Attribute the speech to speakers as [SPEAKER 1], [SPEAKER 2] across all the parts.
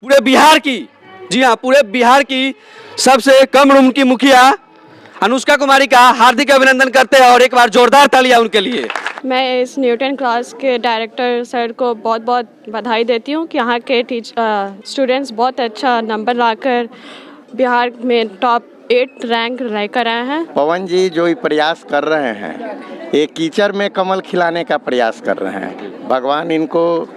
[SPEAKER 1] पूरे बिहार की, जी हाँ, पूरे बिहार की सबसे कम उम्र की मुखिया अनुष्का कुमारी का हार्दिक अभिनंदन करते हैं और एक बार जोरदार तालियां उनके लिए।
[SPEAKER 2] मैं इस न्यूटन क्लास के डायरेक्टर सर को बहुत बहुत बधाई देती हूँ कि यहाँ के स्टूडेंट्स बहुत अच्छा नंबर लाकर बिहार में टॉप 8 रैंक लेकर आए हैं।
[SPEAKER 3] पवन जी जो ये प्रयास कर रहे हैं, एक कीचड़ में कमल खिलाने का प्रयास कर रहे हैं। भगवान इनको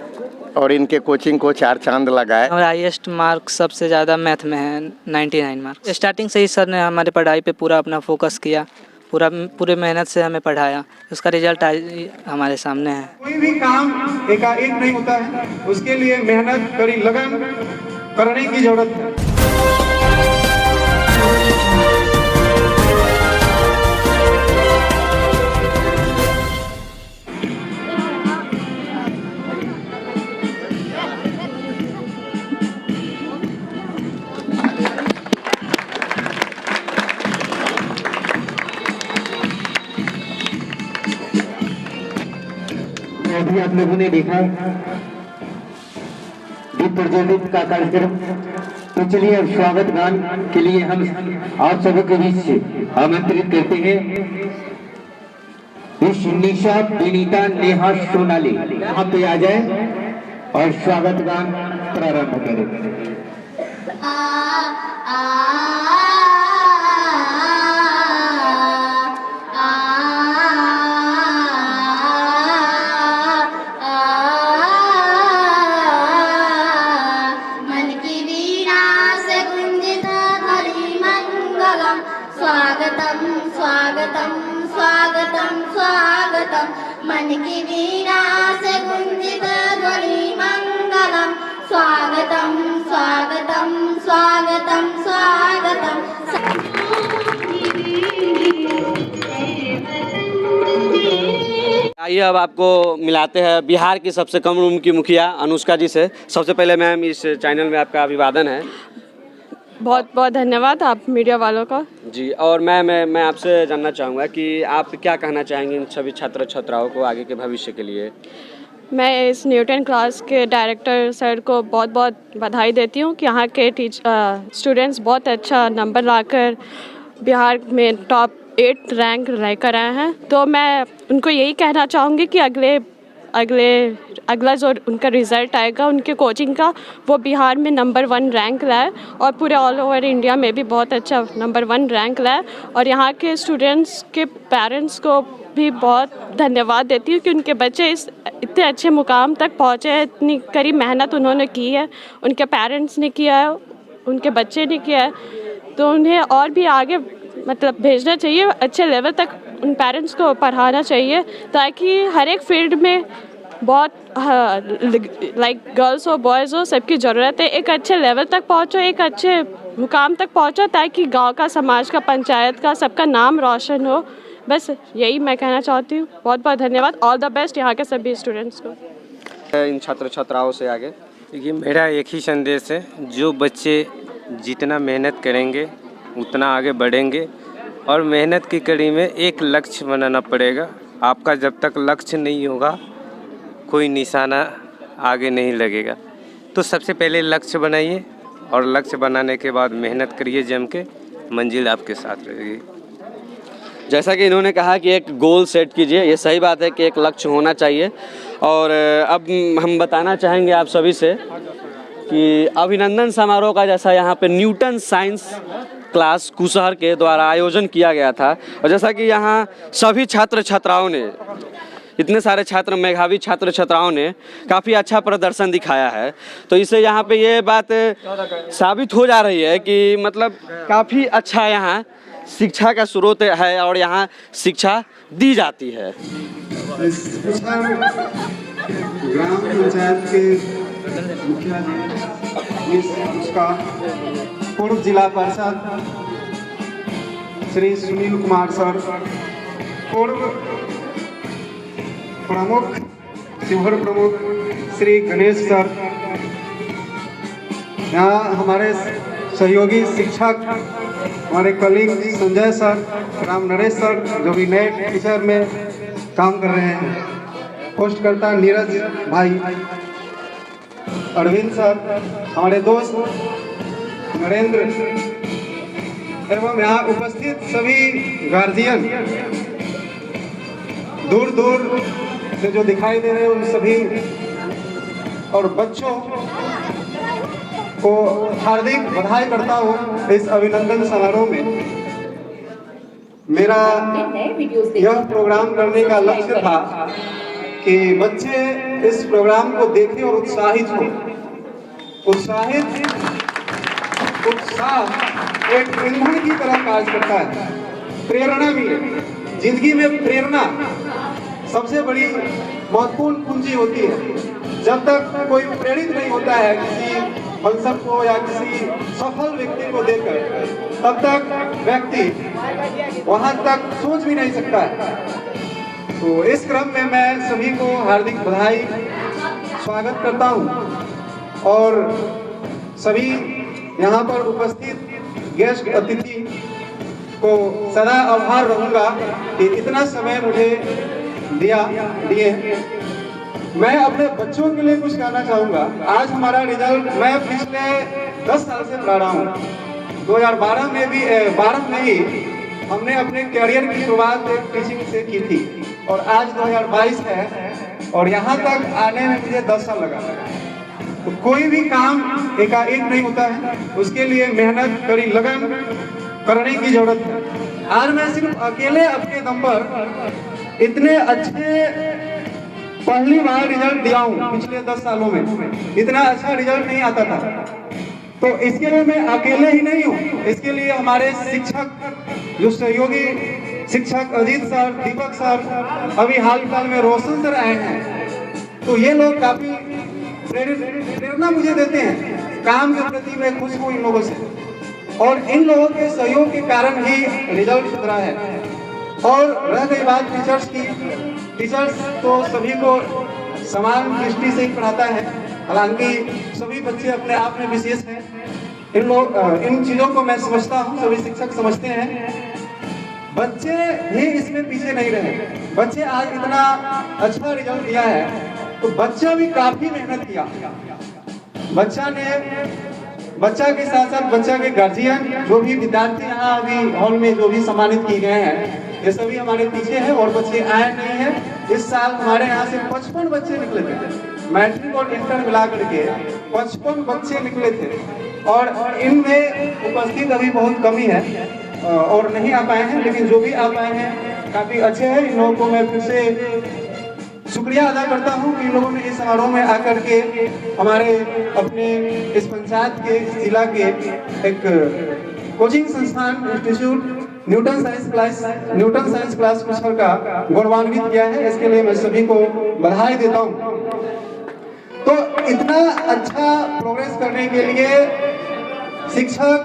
[SPEAKER 3] और इनके कोचिंग को 4 चांद लगाए।
[SPEAKER 4] हमारा हाईएस्ट मार्क सबसे ज़्यादा मैथ में है, 99 मार्क। स्टार्टिंग से ही सर ने हमारे पढ़ाई पे पूरा अपना फोकस किया, पूरे मेहनत से हमें पढ़ाया। उसका रिजल्ट आज हमारे सामने है।
[SPEAKER 5] कोई भी काम एकाएक नहीं होता है, उसके लिए मेहनत, कड़ी लगन करने की जरूरत है।
[SPEAKER 6] अभी आप लोगों ने देखा दीप प्रज्वलित का कार्यक्रम। तो चलिए अब स्वागत गान के लिए हम आप सबों के बीच आमंत्रित करते हैं निशा विनीता नेहा सोनाली यहाँ पे आ जाए और स्वागत गान प्रारंभ करें।
[SPEAKER 7] स्वागतम स्वागतम स्वागतम स्वागतम मन की वीणा से गुंजित ध्वनि मंगलम। स्वागतम स्वागतम स्वागतम स्वागतम।
[SPEAKER 1] आइए अब आपको मिलाते हैं बिहार की सबसे कम उम्र की मुखिया अनुष्का जी से। सबसे पहले मैम इस चैनल में आपका अभिवादन है।
[SPEAKER 2] बहुत बहुत धन्यवाद आप मीडिया वालों का।
[SPEAKER 1] जी, और मैं आपसे जानना चाहूँगा कि आप क्या कहना चाहेंगे इन सभी छात्र छात्राओं को आगे के भविष्य के लिए।
[SPEAKER 2] मैं इस न्यूटन क्लास के डायरेक्टर सर को बहुत बहुत बधाई देती हूँ कि यहाँ के स्टूडेंट्स बहुत अच्छा नंबर लाकर बिहार में टॉप 8 रैंक लेकर आए हैं। तो मैं उनको यही कहना चाहूँगी कि अगला जो उनका रिज़ल्ट आएगा उनके कोचिंग का, वो बिहार में नंबर 1 रैंक लाए और पूरे ऑल ओवर इंडिया में भी बहुत अच्छा नंबर 1 रैंक लाए। और यहाँ के स्टूडेंट्स के पेरेंट्स को भी बहुत धन्यवाद देती हूँ कि उनके बच्चे इतने अच्छे मुकाम तक पहुँचे हैं। इतनी कड़ी मेहनत उन्होंने की है, उनके पेरेंट्स ने किया है, उनके बच्चे ने किया है। तो उन्हें और भी आगे मतलब भेजना चाहिए, अच्छे लेवल तक उन पेरेंट्स को पढ़ाना चाहिए ताकि हर एक फील्ड में बहुत लाइक गर्ल्स हो बॉयज़ हो सबकी ज़रूरत है। एक अच्छे लेवल तक पहुँचो, एक अच्छे मुकाम तक पहुँचो ताकि गांव का, समाज का, पंचायत का सबका नाम रोशन हो। बस यही मैं कहना चाहती हूँ। बहुत बहुत धन्यवाद। ऑल द बेस्ट यहाँ के सभी स्टूडेंट्स को।
[SPEAKER 1] इन छात्र छात्राओं से आगे
[SPEAKER 8] देखिए, मेरा एक ही संदेश है, जो बच्चे जितना मेहनत करेंगे उतना आगे बढ़ेंगे और मेहनत की कड़ी में एक लक्ष्य बनाना पड़ेगा। आपका जब तक लक्ष्य नहीं होगा कोई निशाना आगे नहीं लगेगा। तो सबसे पहले लक्ष्य बनाइए और लक्ष्य बनाने के बाद मेहनत करिए जम के, मंजिल आपके साथ रहेगी।
[SPEAKER 1] जैसा कि इन्होंने कहा कि एक गोल सेट कीजिए, ये सही बात है कि एक लक्ष्य होना चाहिए। और अब हम बताना चाहेंगे आप सभी से कि अभिनंदन समारोह का जैसा यहाँ पे न्यूटन साइंस क्लास कुशहर के द्वारा आयोजन किया गया था और जैसा कि यहाँ सभी छात्र छात्राओं ने, इतने सारे छात्र, मेधावी छात्र छात्राओं ने काफ़ी अच्छा प्रदर्शन दिखाया है। तो इससे यहाँ पे ये बात साबित हो जा रही है कि मतलब काफ़ी अच्छा यहाँ शिक्षा का स्रोत है और यहाँ शिक्षा दी जाती है।
[SPEAKER 5] ग्राम पंचायत के मुखिया जी, उसका पूर्व जिला परिषद श्री सुनील कुमार सर, पूर्व प्रमुख शिवहर प्रमुख श्री गणेश सर, यहाँ हमारे सहयोगी शिक्षक हमारे colleague Sanjay sir, Ram Naresh sir जो भी नए टीचर में काम कर रहे हैं, पोस्ट करता नीरज भाई। अरविंद सर, हमारे दोस्त नरेंद्र एवं यहाँ उपस्थित सभी गार्जियन, दूर दूर से जो दिखाई दे रहे हैं उन सभी और बच्चों को हार्दिक बधाई करता हूँ इस अभिनंदन समारोह में। मेरा यह प्रोग्राम करने का लक्ष्य था कि बच्चे इस प्रोग्राम को देखें और उत्साहित हो। उत्साह एक ईंधन की तरह कार्य करता है, प्रेरणा भी है। जिंदगी में प्रेरणा सबसे बड़ी महत्वपूर्ण पूंजी होती है। जब तक कोई प्रेरित नहीं होता है किसी फलसफे को या किसी सफल व्यक्ति को देखकर, तब तक व्यक्ति वहां तक सोच भी नहीं सकता है। तो इस क्रम में मैं सभी को हार्दिक बधाई, स्वागत करता हूं और सभी यहाँ पर उपस्थित गेस्ट अतिथि को सदा आभार रहूंगा कि इतना समय मुझे दिए। मैं अपने बच्चों के लिए कुछ कहना चाहूँगा। आज हमारा रिजल्ट, मैं पिछले 10 साल से पढ़ा रहा हूँ। 2012 में ही हमने अपने करियर की शुरुआत टीचिंग से की थी और आज 2022 है और यहाँ तक आने में मुझे 10 साल लगा। तो कोई भी काम एकाएक नहीं होता है, उसके लिए मेहनत, कड़ी लगन करने की जरूरत है। आज मैं सिर्फ अकेले अपने दम पर इतने अच्छे पहली बार रिजल्ट दिया हूँ। पिछले 10 सालों में इतना अच्छा रिजल्ट नहीं आता था। तो इसके लिए मैं अकेले ही नहीं हूँ, इसके लिए हमारे शिक्षक, जो सहयोगी शिक्षक अजीत सर, दीपक सर, अभी हाल फिलहाल में रोशन सर आए हैं। तो ये लोग काफी प्रेरणा मुझे देते हैं। काम के प्रति मैं खुश हूँ इन लोगों से और इन लोगों के सहयोग के कारण ही रिजल्ट सुधरा है। और रह गई बात टीचर्स की, टीचर्स तो सभी को समान दृष्टि से ही पढ़ाता है, हालांकि सभी बच्चे अपने आप में विशेष हैं। इन चीज़ों को मैं समझता हूँ, सभी शिक्षक समझते हैं। बच्चे ही इसमें पीछे नहीं रहे। बच्चे आज इतना अच्छा रिजल्ट दिया है तो बच्चा भी काफी मेहनत किया। बच्चा के साथ साथ बच्चा के गार्जियन, जो भी विद्यार्थी यहाँ अभी हॉल में जो भी सम्मानित किए गए हैं, ये सभी हमारे पीछे हैं और बच्चे आए नहीं हैं। इस साल हमारे यहाँ से 55 बच्चे निकले थे, मैट्रिक और इंटर मिला करके 55 बच्चे निकले थे और इनमें उपस्थित अभी बहुत कमी है और नहीं आ पाए हैं, लेकिन जो भी आ पाए हैं काफी अच्छे हैं। इन लोगों को मैं फिर से शुक्रिया अदा करता हूँ कि इन लोगों ने इस समारोह में आकर के हमारे अपने इस पंचायत के, इस जिला के एक कोचिंग संस्थान institute Newton science class Pushkar का गौरवान्वित किया है। इसके लिए मैं सभी को बधाई देता हूँ। तो इतना अच्छा प्रोग्रेस करने के लिए शिक्षक,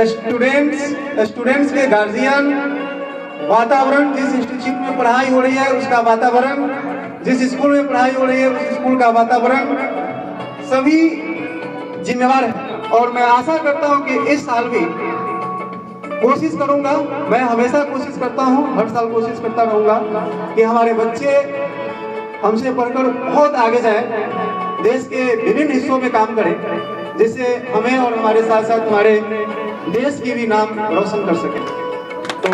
[SPEAKER 5] स्टूडेंट्स के गार्जियन, वातावरण, जिस इंस्टीट्यूट में पढ़ाई हो रही है उसका वातावरण, जिस स्कूल में पढ़ाई हो रही है उस स्कूल का वातावरण, सभी जिम्मेवार है। और मैं आशा करता हूं कि इस साल भी कोशिश करूंगा, मैं हमेशा कोशिश करता हूं, हर साल कोशिश करता रहूंगा कि हमारे बच्चे हमसे पढ़कर बहुत आगे जाएं, देश के विभिन्न हिस्सों में काम करें, जिससे हमें और हमारे साथ साथ हमारे देश की भी नाम रोशन कर सके। तो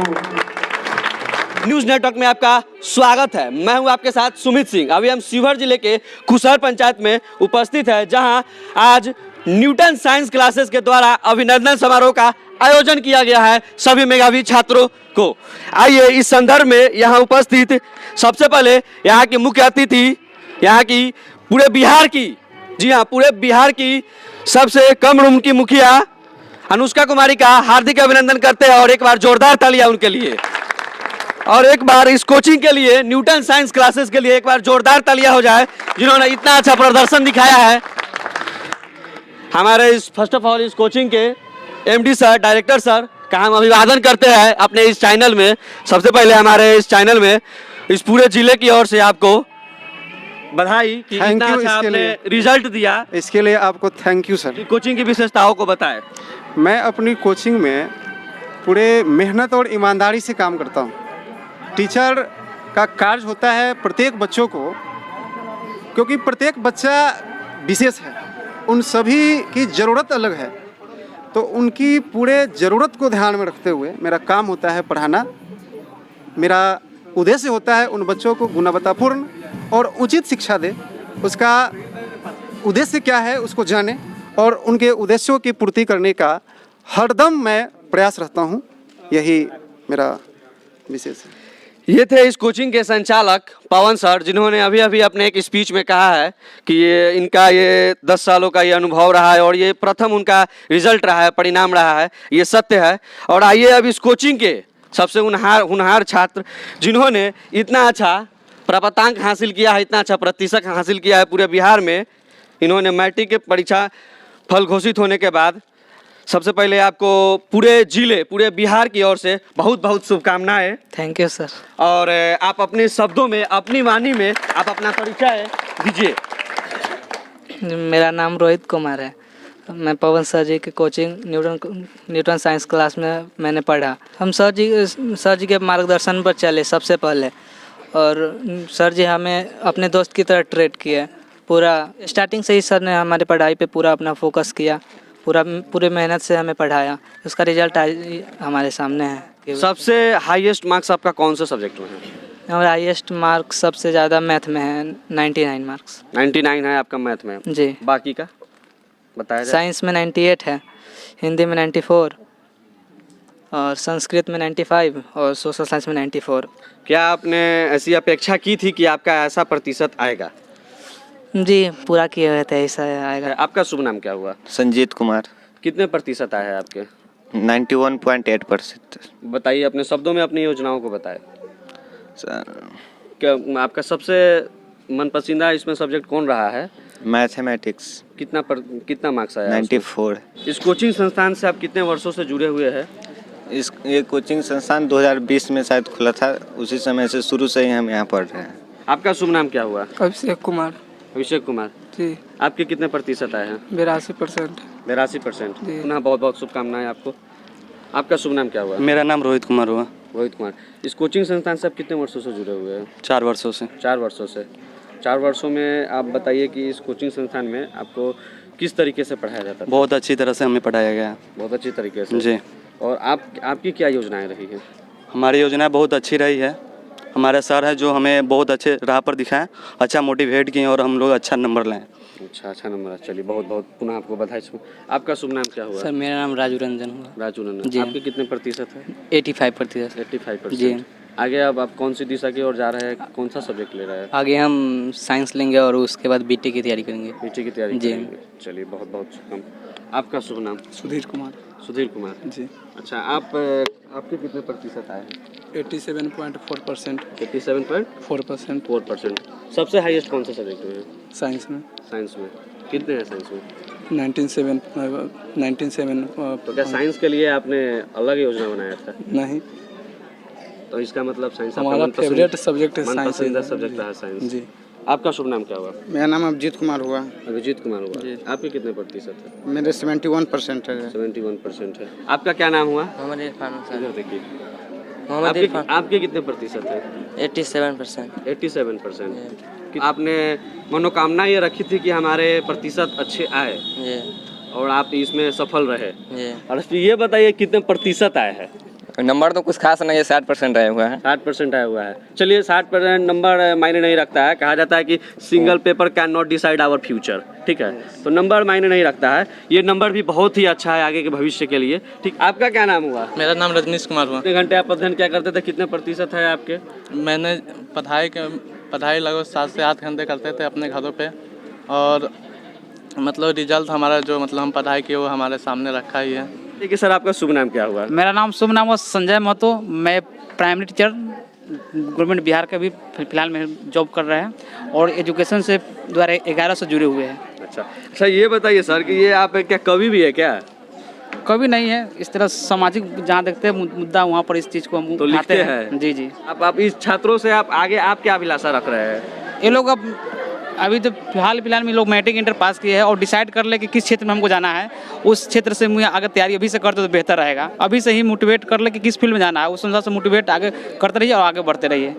[SPEAKER 1] न्यूज़ नेटवर्क में आपका स्वागत है। मैं हूं आपके साथ सुमित सिंह। अभी हम शिवहर जिले के कुशहर पंचायत में उपस्थित है, जहां आज न्यूटन साइंस क्लासेस के द्वारा अभिनंदन समारोह का आयोजन किया गया है सभी मेधावी छात्रों को। आइए इस संदर्भ में यहाँ उपस्थित सबसे पहले यहाँ की मुख्य अतिथि, यहाँ की पूरे बिहार की, जी हाँ, पूरे बिहार की सबसे कम उम्र की मुखिया अनुष्का कुमारी का हार्दिक अभिनंदन करते हैं और एक बार जोरदार तालियां उनके लिए। और एक बार इस कोचिंग के लिए, न्यूटन साइंस क्लासेस के लिए एक बार जोरदार तालियां हो जाए, जिन्होंने इतना अच्छा प्रदर्शन दिखाया है। हमारे इस फर्स्ट ऑफ ऑल इस कोचिंग के एमडी सर, डायरेक्टर सर का हम अभिवादन करते हैं अपने इस चैनल में। सबसे पहले हमारे इस चैनल में इस पूरे जिले की ओर से आपको बधाई कि इतना अच्छा आपने रिजल्ट दिया।
[SPEAKER 5] इसके लिए आपको थैंक यू सर।
[SPEAKER 1] कोचिंग की विशेषताओं को बताएं।
[SPEAKER 5] मैं अपनी कोचिंग में पूरे मेहनत और ईमानदारी से काम करता हूँ। टीचर का कार्य होता है प्रत्येक बच्चों को, क्योंकि प्रत्येक बच्चा विशेष है, उन सभी की ज़रूरत अलग है। तो उनकी पूरे ज़रूरत को ध्यान में रखते हुए मेरा काम होता है पढ़ाना। मेरा उद्देश्य होता है उन बच्चों को गुणवत्तापूर्ण और उचित शिक्षा दे। उसका उद्देश्य क्या है उसको जाने और उनके उद्देश्यों की पूर्ति करने का हरदम मैं प्रयास रहता हूँ। यही मेरा विशेष है।
[SPEAKER 1] ये थे इस कोचिंग के संचालक पवन सर, जिन्होंने अभी अभी अपने एक स्पीच में कहा है कि ये 10 सालों का ये अनुभव रहा है और ये प्रथम उनका रिजल्ट रहा है, परिणाम रहा है, ये सत्य है। और आइए अब इस कोचिंग के सबसे होनहार छात्र, जिन्होंने इतना अच्छा प्राप्तांक हासिल किया है, इतना अच्छा प्रतिशत हासिल किया है पूरे बिहार में, इन्होंने मैट्रिक के परीक्षा फल घोषित होने के बाद सबसे पहले आपको पूरे जिले, पूरे बिहार की ओर से बहुत बहुत शुभकामनाएं।
[SPEAKER 4] Thank you sir.
[SPEAKER 1] और आप अपने शब्दों में, अपनी वाणी में आप अपना परिचय दीजिए।
[SPEAKER 4] मेरा नाम रोहित कुमार है। मैं पवन सर जी की कोचिंग न्यूटन साइंस क्लास में मैंने पढ़ा। हम सर जी के मार्गदर्शन पर चले सबसे पहले, और सर जी हमें अपने दोस्त की तरह ट्रीट किए। पूरा स्टार्टिंग से ही सर ने हमारी पढ़ाई पे पूरा अपना फोकस किया, पूरे मेहनत से हमें पढ़ाया। उसका रिजल्ट आज हमारे सामने है।
[SPEAKER 1] सबसे हाईएस्ट मार्क्स आपका कौन सा सब्जेक्ट में है?
[SPEAKER 4] हमारा हाईएस्ट मार्क सबसे ज़्यादा मैथ में है, 99 मार्क्स।
[SPEAKER 1] 99 है आपका मैथ में
[SPEAKER 4] जी।
[SPEAKER 1] बाकी का बताया जाए।
[SPEAKER 4] साइंस में 98 है, हिंदी में 94 और संस्कृत में 95 और सोशल साइंस में 94।
[SPEAKER 1] क्या आपने ऐसी अपेक्षा की थी कि आपका ऐसा प्रतिशत आएगा?
[SPEAKER 4] जी, पूरा किए हुए थे, ऐसा आएगा।
[SPEAKER 1] आपका शुभ नाम क्या हुआ?
[SPEAKER 3] संजीत कुमार।
[SPEAKER 1] कितने प्रतिशत आए हैं आपके?
[SPEAKER 3] 91.8%।
[SPEAKER 1] बताइए अपने शब्दों में अपनी योजनाओं को बताएं।
[SPEAKER 3] सर
[SPEAKER 1] क्या आपका सबसे मनपसंदीदा इसमें सब्जेक्ट कौन रहा है?
[SPEAKER 3] मैथमेटिक्स।
[SPEAKER 1] कितना मार्क्स आया?
[SPEAKER 3] 94।
[SPEAKER 1] इस कोचिंग संस्थान से आप कितने वर्षों से जुड़े हुए हैं?
[SPEAKER 3] ये कोचिंग संस्थान 2020 में शायद खुला था, उसी समय से शुरू से ही हम यहाँ पढ़ रहे हैं।
[SPEAKER 1] आपका शुभ नाम क्या हुआ?
[SPEAKER 9] अभिषेक कुमार।
[SPEAKER 1] अभिषेक कुमार
[SPEAKER 9] जी।
[SPEAKER 1] आपके कितने प्रतिशत आए हैं?
[SPEAKER 9] 82%।
[SPEAKER 1] 82%।
[SPEAKER 9] जी।
[SPEAKER 1] पुनः बहुत बहुत शुभकामनाएं आपको। आपका शुभ नाम क्या हुआ?
[SPEAKER 10] मेरा नाम रोहित कुमार हुआ।
[SPEAKER 1] रोहित कुमार। इस कोचिंग संस्थान से आप कितने वर्षों से जुड़े हुए हैं?
[SPEAKER 10] 4 वर्षों से।
[SPEAKER 1] 4 वर्षों से। 4 वर्षों में आप बताइए कि इस कोचिंग संस्थान में आपको किस तरीके से पढ़ाया जाता है?
[SPEAKER 10] बहुत अच्छी तरह से हमें पढ़ाया गया।
[SPEAKER 1] बहुत अच्छी तरीके से
[SPEAKER 10] जी।
[SPEAKER 1] और आपकी क्या योजनाएं रही हैं?
[SPEAKER 10] हमारी योजना बहुत अच्छी रही है। हमारे सर हैं जो हमें बहुत अच्छे राह पर दिखाएं, अच्छा मोटिवेट किए और हम लोग अच्छा नंबर लाएं।
[SPEAKER 1] अच्छा नंबर। चलिए बहुत बहुत पुनः आपको बधाई। आपका शुभ नाम क्या हुआ?
[SPEAKER 4] सर मेरा नाम राजू रंजन हुआ।
[SPEAKER 1] राजू रंजन
[SPEAKER 4] जी।
[SPEAKER 1] आपके कितने प्रतिशत है?
[SPEAKER 4] 85%।
[SPEAKER 1] 85%।
[SPEAKER 4] जी।
[SPEAKER 1] आगे अब आप कौन सी दिशा की ओर जा रहे हैं? कौन सा सब्जेक्ट ले रहे हैं?
[SPEAKER 4] आगे हम साइंस लेंगे और उसके बाद बीटेक की तैयारी करेंगे।
[SPEAKER 1] बीटेक की तैयारी
[SPEAKER 4] जी।
[SPEAKER 1] करेंगे। चलिए बहुत बहुत शुभकामनाएं। आपका शुभ नाम?
[SPEAKER 9] सुधीर कुमार।
[SPEAKER 1] सुधीर कुमार
[SPEAKER 9] जी।
[SPEAKER 1] अच्छा आपके कितने प्रतिशत आए हैं?
[SPEAKER 9] 87.4%।
[SPEAKER 1] 87.4%।
[SPEAKER 9] 4%।
[SPEAKER 1] सबसे हाईएस्ट कौन सा सब्जेक्ट में है?
[SPEAKER 9] साइंस में
[SPEAKER 1] साइंस में कितने हैं? साइंस में
[SPEAKER 9] 97।
[SPEAKER 1] तो क्या साइंस के लिए आपने अलग योजना बनाया था?
[SPEAKER 9] नहीं,
[SPEAKER 1] तो इसका मतलब साइंस
[SPEAKER 9] हमारा फेवरेट सब्जेक्ट है साइंस।
[SPEAKER 1] मनपसंदीदा सब्जेक्ट रहा साइंस।
[SPEAKER 9] जी।
[SPEAKER 1] आपका शुभ नाम क्या हुआ?
[SPEAKER 11] मेरा नाम अभिजीत कुमार हुआ।
[SPEAKER 1] अभिजीत कुमार हुआ। आपके कितने प्रतिशत है?
[SPEAKER 11] मेरे 71% है।
[SPEAKER 1] 71% है। आपका क्या नाम हुआ?
[SPEAKER 4] मोहम्मद इरफान।
[SPEAKER 1] इधर देखिए। आपके कितने प्रतिशत है?
[SPEAKER 4] 87%।
[SPEAKER 1] 87%। आपने मनोकामना ये रखी थी कि हमारे प्रतिशत अच्छे आए और आप इसमें सफल रहे। और फिर ये बताइए कितने प्रतिशत आए हैं?
[SPEAKER 12] नंबर तो कुछ खास नहीं है, 60% आया हुआ है।
[SPEAKER 1] 60% आया हुआ है। चलिए 60% नंबर मायने नहीं रखता है। कहा जाता है कि single paper can not decide our future. ठीक है, तो नंबर मायने नहीं रखता है। ये नंबर भी बहुत ही अच्छा है आगे के भविष्य के लिए। ठीक, आपका क्या नाम हुआ?
[SPEAKER 13] मेरा नाम रजनीश कुमार हुआ।
[SPEAKER 1] कितने घंटे आप अध्ययन क्या करते थे? कितने प्रतिशत है आपके?
[SPEAKER 13] मैंने पढ़ाई लगभग 7 से 8 घंटे करते थे अपने घरों पे, और मतलब रिजल्ट हमारा जो हम पढ़ाई किए वो हमारे सामने रखा ही है।
[SPEAKER 1] ठीक है सर, आपका शुभ नाम क्या हुआ?
[SPEAKER 14] मेरा नाम शुभ नाम हुआ संजय महतो। मैं प्राइमरी टीचर गवर्नमेंट बिहार का भी फिलहाल में जॉब कर रहे हैं और एजुकेशन से 2011 से जुड़े हुए हैं।
[SPEAKER 1] अच्छा ये बताइए सर कि ये आप क्या कवि भी है क्या?
[SPEAKER 14] कवि नहीं है, इस तरह सामाजिक जहाँ देखते हैं मुद्दा वहाँ पर इस चीज़ को हम
[SPEAKER 1] तो लिखते हैं।
[SPEAKER 14] जी जी।
[SPEAKER 1] आप इस छात्रों से आप आगे आप क्या अभिलाषा रख रहे हैं?
[SPEAKER 14] ये लोग अभी तो फिलहाल में लोग मैट्रिक इंटर पास किए हैं और डिसाइड कर ले कि किस क्षेत्र में हमको जाना है। उस क्षेत्र से मुझे आगे तैयारी अभी से करते तो बेहतर रहेगा। अभी से ही मोटिवेट कर ले कि किस फील्ड में जाना है, उस अनुसार से मोटिवेट आगे करते रहिए और आगे बढ़ते रहिए।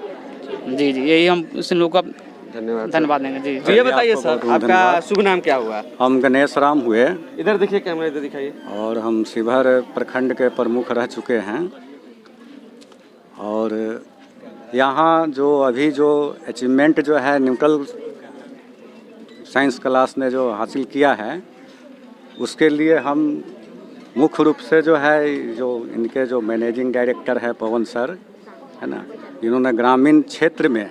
[SPEAKER 14] जी जी, यही हम उस लोगों का
[SPEAKER 1] धन्यवाद
[SPEAKER 14] धन्यवाद देंगे जी।
[SPEAKER 1] तो ये बताइए सर, आपका शुभ नाम क्या हुआ?
[SPEAKER 15] हम गणेश राम हुए।
[SPEAKER 1] इधर देखिए, कैमरा इधर दिखाइए।
[SPEAKER 15] और हम शिवहर प्रखंड के प्रमुख रह चुके हैं। और यहाँ जो अभी जो अचीवमेंट जो है न्यूट्रल साइंस क्लास ने जो हासिल किया है, उसके लिए हम मुख्य रूप से जो है जो इनके जो मैनेजिंग डायरेक्टर है पवन सर है ना, इन्होंने ग्रामीण क्षेत्र में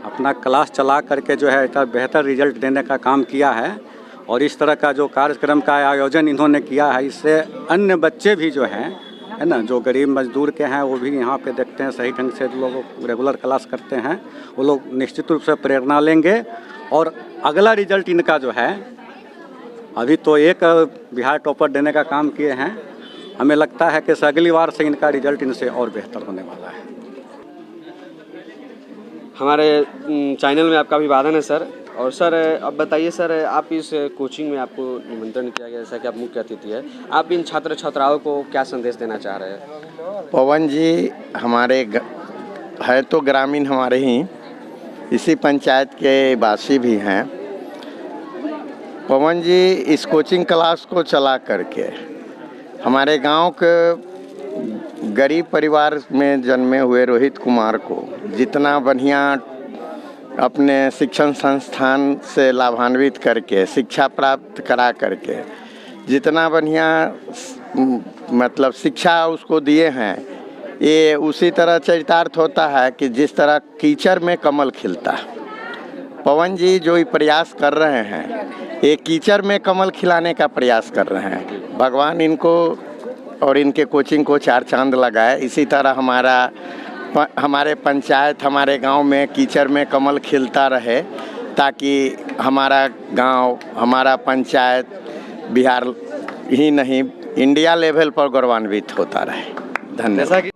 [SPEAKER 15] अपना क्लास चला करके जो है इतना बेहतर रिजल्ट देने का काम किया है। और इस तरह का जो कार्यक्रम का आयोजन इन्होंने किया है, इससे अन्य बच्चे भी जो हैं है ना, जो गरीब मजदूर के हैं, वो भी यहाँ पे देखते हैं सही ढंग से जो लोग रेगुलर क्लास करते हैं, वो लोग निश्चित रूप से प्रेरणा लेंगे। और अगला रिजल्ट इनका जो है, अभी तो एक बिहार टॉपर देने का काम किए हैं, हमें लगता है कि अगली बार से इनका रिजल्ट इनसे और बेहतर होने वाला है।
[SPEAKER 1] हमारे चैनल में आपका अभिवादन है सर। और सर अब बताइए सर, आप इस कोचिंग में आपको निमंत्रण किया गया, जैसा कि आप मुख्य अतिथि है, आप इन छात्र छात्राओं को क्या संदेश देना चाह रहे हैं?
[SPEAKER 3] पवन जी हमारे है तो ग्रामीण हमारे ही इसी पंचायत के वासी भी हैं। पवन जी इस कोचिंग क्लास को चला करके हमारे गांव के गरीब परिवार में जन्मे हुए रोहित कुमार को जितना बढ़िया अपने शिक्षण संस्थान से लाभान्वित करके शिक्षा प्राप्त करा करके जितना बढ़िया मतलब शिक्षा उसको दिए हैं, ये उसी तरह चरितार्थ होता है कि जिस तरह कीचड़ में कमल खिलता है। पवन जी जो ये प्रयास कर रहे हैं, ये कीचड़ में कमल खिलाने का प्रयास कर रहे हैं। भगवान इनको और इनके कोचिंग को 4 चांद लगाए। इसी तरह हमारे पंचायत, हमारे गांव में कीचड़ में कमल खिलता रहे, ताकि हमारा गांव, हमारा पंचायत बिहार ही नहीं इंडिया लेवल पर गौरवान्वित होता रहे। धन्यवाद।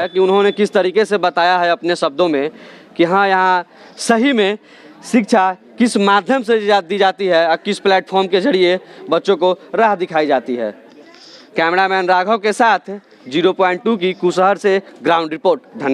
[SPEAKER 1] कि उन्होंने किस तरीके से बताया है अपने शब्दों में कि हाँ, यहाँ सही में शिक्षा किस माध्यम से दी जाती है और किस प्लेटफॉर्म के जरिए बच्चों को राह दिखाई जाती है। कैमरामैन राघव के साथ 0.2 की कुशहर से ग्राउंड रिपोर्ट। धन्यवाद।